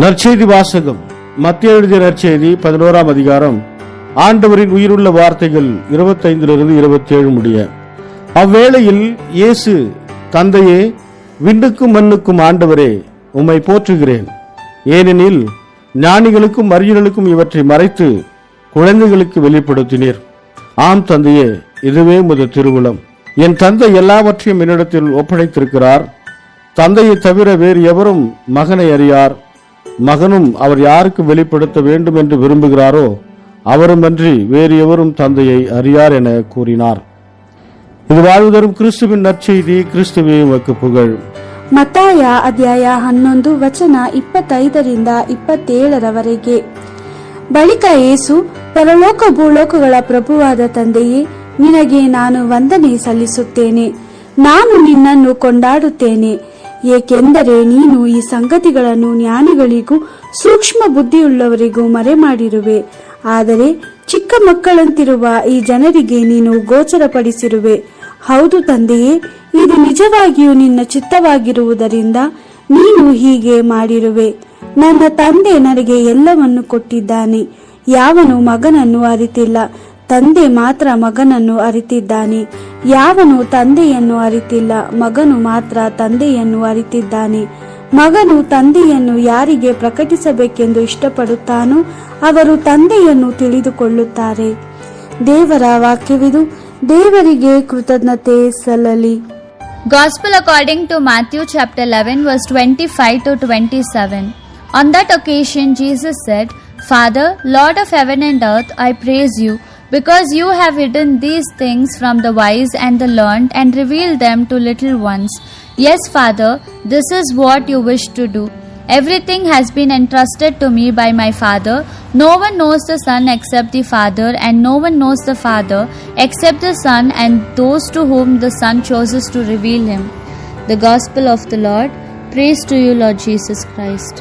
நற்செய்தி வாசகம். மத்திய எழுதிய நற்செய்தி 11ஆம் அதிகாரம். ஆண்டவரின் உயிருள்ள வார்த்தைகள் 25 27 முடிய. அவ்வேளையில் இயேசு, தந்தையே, விண்ணுக்கும் மண்ணுக்கும் ஆண்டவரே, உம்மை போற்றுகிறேன். ஏனெனில் ஞானிகளுக்கும் அறிஞர்களுக்கும் இவற்றை மறைத்து குழந்தைகளுக்கு வெளிப்படுத்தினீர். ஆம் தந்தையே, இதுவே உமது திருவுளம். என் தந்தை எல்லாவற்றையும் என்னிடத்தில் ஒப்படைத்திருக்கிறார். தந்தையை தவிர வேறு எவரும் மகனை அறியார். மகனும் அவர் யாருக்கு வெளிப்படுத்த வேண்டும் என்று விரும்புகிறாரோ அவருமன்றி வேறு எவரும் தந்தையை அறியார் என கூறினார். இது வாழ்வு தரும் கிறிஸ்துவின் நற்செய்தி. கிறிஸ்துவே உமக்கு புகழ். ಮತ್ತಾಯ ಅಧ್ಯಾಯ 11 ವಚನ 25-27 ಬಳಿಕ ಯೇಸು, ಪರಲೋಕ ಭೂಲೋಕಗಳ ಪ್ರಭುವಾದ ತಂದೆಯೇ, ನಿನಗೆ ನಾನು ವಂದನೆ ಸಲ್ಲಿಸುತ್ತೇನೆ. ನಾನು ನಿನ್ನನ್ನು ಕೊಂಡಾಡುತ್ತೇನೆ, ಏಕೆಂದರೆ ನೀನು ಈ ಸಂಗತಿಗಳನ್ನು ಜ್ಞಾನಿಗಳಿಗೂ ಸೂಕ್ಷ್ಮ ಬುದ್ಧಿಯುಳ್ಳವರಿಗೂ ಮರೆಮಾಡಿರುವೆ. ಆದರೆ ಚಿಕ್ಕ ಮಕ್ಕಳಂತಿರುವ ಈ ಜನರಿಗೆ ನೀನು ಗೋಚರಪಡಿಸಿರುವೆ. ಹೌದು ತಂದೆಯೇ, ಇದು ನಿಜವಾಗಿಯೂ ನಿನ್ನ ಚಿತ್ತವಾಗಿರುವುದರಿಂದ ನೀನು ಹೀಗೆ ಮಾಡಿರುವೆ. ನನ್ನ ತಂದೆ ನನಗೆ ಎಲ್ಲವನ್ನು ಕೊಟ್ಟಿದ್ದಾನೆ. ಯಾವನು ಮಗನನ್ನು ಅರಿತಿಲ್ಲ, ತಂದೆ ಮಾತ್ರ ಮಗನನ್ನು ಅರಿತಿದ್ದಾನೆ. ಯಾವನು ತಂದೆಯನ್ನು ಅರಿತಿಲ್ಲ, ಮಗನು ಮಾತ್ರ ತಂದೆಯನ್ನು ಅರಿತಿದ್ದಾನೆ. ಮಗನು ತಂದೆಯನ್ನು ಯಾರಿಗೆ ಪ್ರಕಟಿಸಬೇಕೆಂದು ಇಷ್ಟಪಡುತ್ತಾನೋ ಅವರು ತಂದೆಯನ್ನು ತಿಳಿದುಕೊಳ್ಳುತ್ತಾರೆ. ದೇವರ ವಾಕ್ಯವಿದು. ದೇವರಿಗೆ ಕೃತಜ್ಞತೆ ಸಲ್ಲಲಿ. Gospel according to Matthew chapter 11 verse 25-27. On that occasion Jesus said, Father, Lord of heaven and earth, I praise you, because you have hidden these things from the wise and the learned and revealed them to little ones. Yes, Father, this is what you wish to do. Everything has been entrusted to me by my Father. No one knows the Son except the Father, and no one knows the Father except the Son and those to whom the Son chooses to reveal him. The Gospel of the Lord. Praise to you, Lord Jesus Christ.